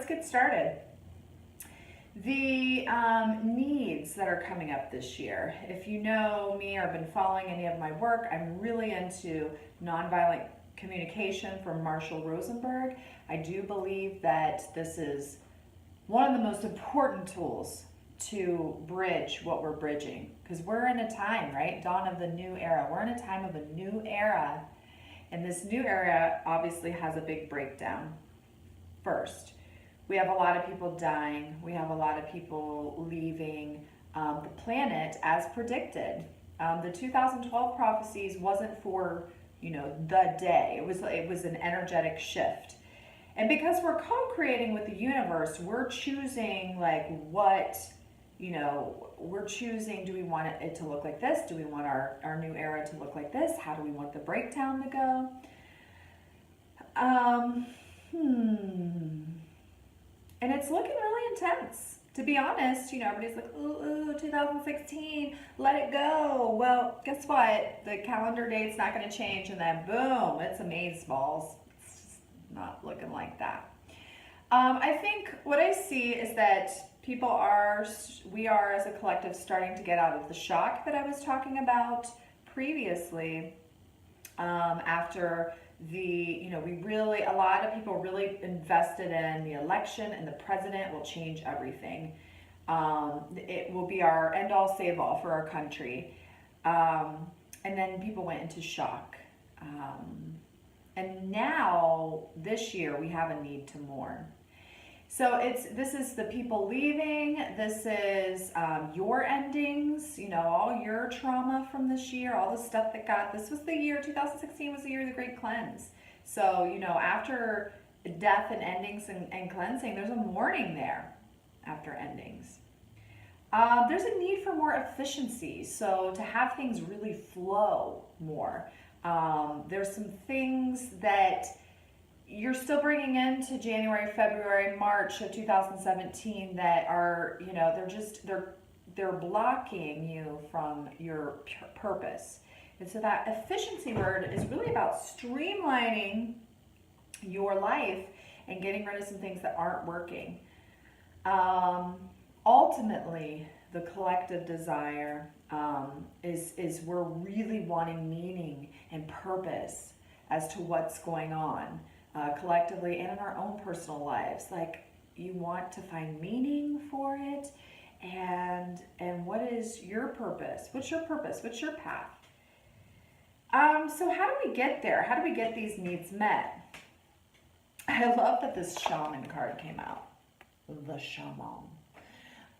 get started. The needs that are coming up this year. If you know me or have been following any of my work, I'm really into nonviolent communication from Marshall Rosenberg. I do believe that this is one of the most important tools to bridge what we're bridging, because we're in a time, right? Dawn of the new era. We're in a time of a new era, and this new era obviously has a big breakdown. First, we have a lot of people dying. We have a lot of people leaving the planet as predicted. The 2012 prophecies wasn't for, the day. It was an energetic shift. And because we're co-creating with the universe, we're choosing we're choosing, do we want it to look like this? Do we want our new era to look like this? How do we want the breakdown to go? And it's looking really intense. To be honest, everybody's like, ooh, 2016, let it go. Well, guess what? The calendar date's not going to change, and then boom, it's amazeballs. It's not looking like that. I think what I see is that we are as a collective starting to get out of the shock that I was talking about previously. After a lot of people really invested in the election, and the president will change everything. It will be our end all save all for our country. And then people went into shock. And now this year we have a need to mourn. So this is the people leaving. This is your endings, all your trauma from this year, all the stuff this was the year, 2016 was the year of the great cleanse. So, after death and endings and cleansing, there's a mourning there after endings. There's a need for more efficiency. So to have things really flow more. There's some things that you're still bringing into January, February, March of 2017 that are, they're blocking you from your purpose. And so that efficiency word is really about streamlining your life and getting rid of some things that aren't working. Ultimately, the collective desire is we're really wanting meaning and purpose as to what's going on. Collectively and in our own personal lives. Like, you want to find meaning for it, and what is your purpose? What's your purpose? What's your path? So how do we get there? How do we get these needs met? I love that this shaman card came out. The shaman.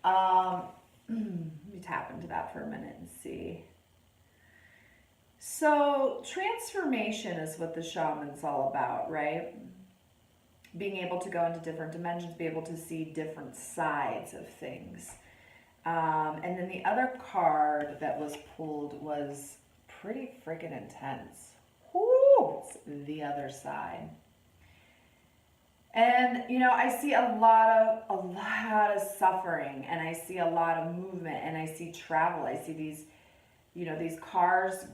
Let me tap into that for a minute and see. So transformation is what the shaman's all about, right? Being able to go into different dimensions, be able to see different sides of things. And then the other card that was pulled was pretty freaking intense. Whoo! It's the other side. And I see a lot of suffering, and I see a lot of movement, and I see travel. I see these cars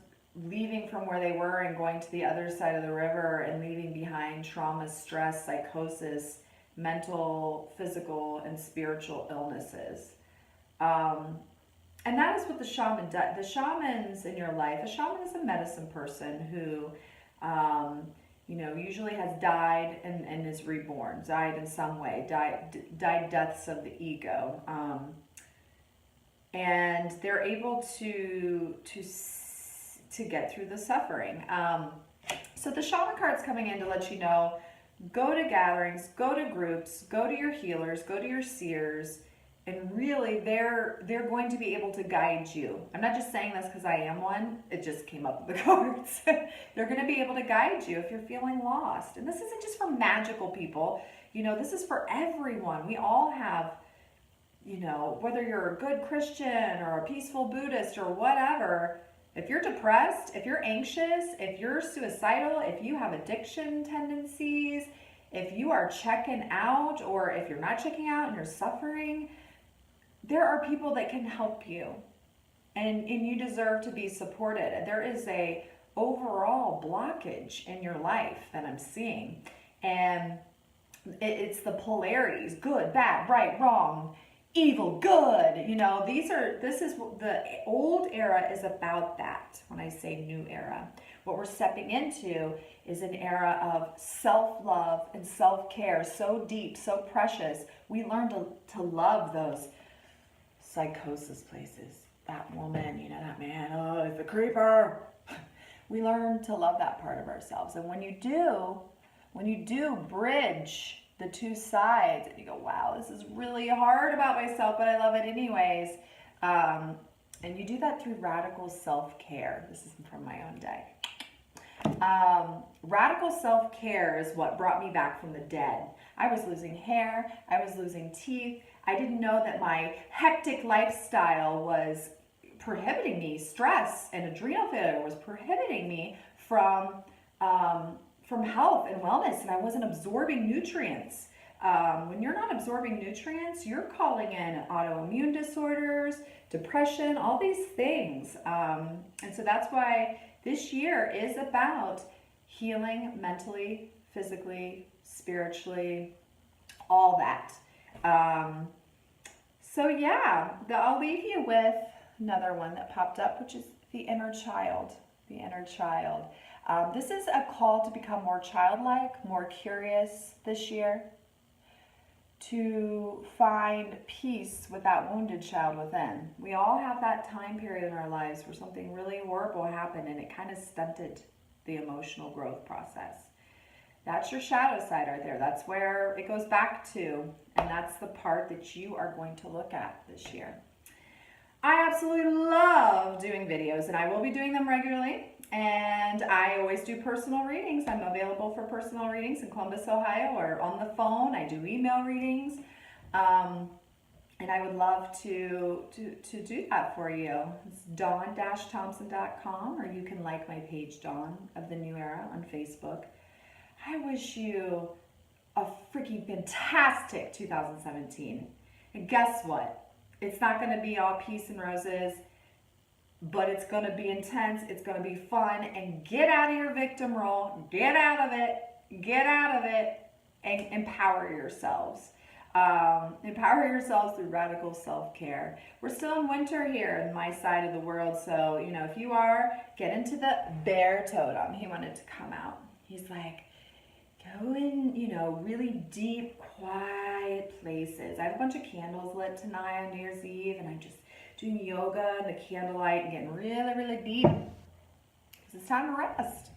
leaving from where they were and going to the other side of the river, and leaving behind trauma, stress, psychosis, mental, physical, and spiritual illnesses. And that is what the shaman does. The shamans in your life, a shaman is a medicine person who, usually has died and is reborn, died in some way, died deaths of the ego. And they're able to get through the suffering. So the shaman card's coming in to let you know, go to gatherings, go to groups, go to your healers, go to your seers, and really they're going to be able to guide you. I'm not just saying this because I am one, it just came up with the cards. They're going to be able to guide you if you're feeling lost. And this isn't just for magical people, this is for everyone. We all have, whether you're a good Christian or a peaceful Buddhist or whatever, if you're depressed, if you're anxious, if you're suicidal, if you have addiction tendencies, if you are checking out, or if you're not checking out and you're suffering, there are people that can help you, and you deserve to be supported. There is a overall blockage in your life that I'm seeing, and It's the polarities, good, bad, right, wrong, evil, good. This is the old era is about that. When I say new era, what we're stepping into is an era of self-love and self-care, so deep, so precious. We learn to love those psychosis places. That woman, that man, oh, he's a creeper. We learn to love that part of ourselves. And when you do bridge the two sides and you go, wow, this is really hard about myself, but I love it anyways. And you do that through radical self-care. This is from my own day. Radical self-care is what brought me back from the dead. I was losing hair. I was losing teeth. I didn't know that my hectic lifestyle was prohibiting me. Stress and adrenal failure was prohibiting me from health and wellness, and I wasn't absorbing nutrients. When you're not absorbing nutrients, you're calling in autoimmune disorders, depression, all these things. And so that's why this year is about healing mentally, physically, spiritually, all that. So yeah, I'll leave you with another one that popped up, which is the inner child. The inner child. This is a call to become more childlike, more curious this year, to find peace with that wounded child within. We all have that time period in our lives where something really horrible happened and it kind of stunted the emotional growth process. That's your shadow side right there. That's where it goes back to, and that's the part that you are going to look at this year. I absolutely love doing videos, and I will be doing them regularly. And I always do personal readings. I'm available for personal readings in Columbus, Ohio, or on the phone. I do email readings. And I would love to do that for you. It's dawn-thompson.com, or you can like my page, Dawn of the New Era, on Facebook. I wish you a freaking fantastic 2017. And guess what? It's not going to be all peace and roses, but it's going to be intense. It's going to be fun. And get out of your victim role. Get out of it. Get out of it. And empower yourselves. Empower yourselves through radical self-care. We're still in winter here in my side of the world. So, if you are, get into the bear totem. He wanted to come out. He's like, go in, really deep, quiet places. I have a bunch of candles lit tonight on New Year's Eve, and I'm just doing yoga in the candlelight and getting really, really deep. Because it's time to rest.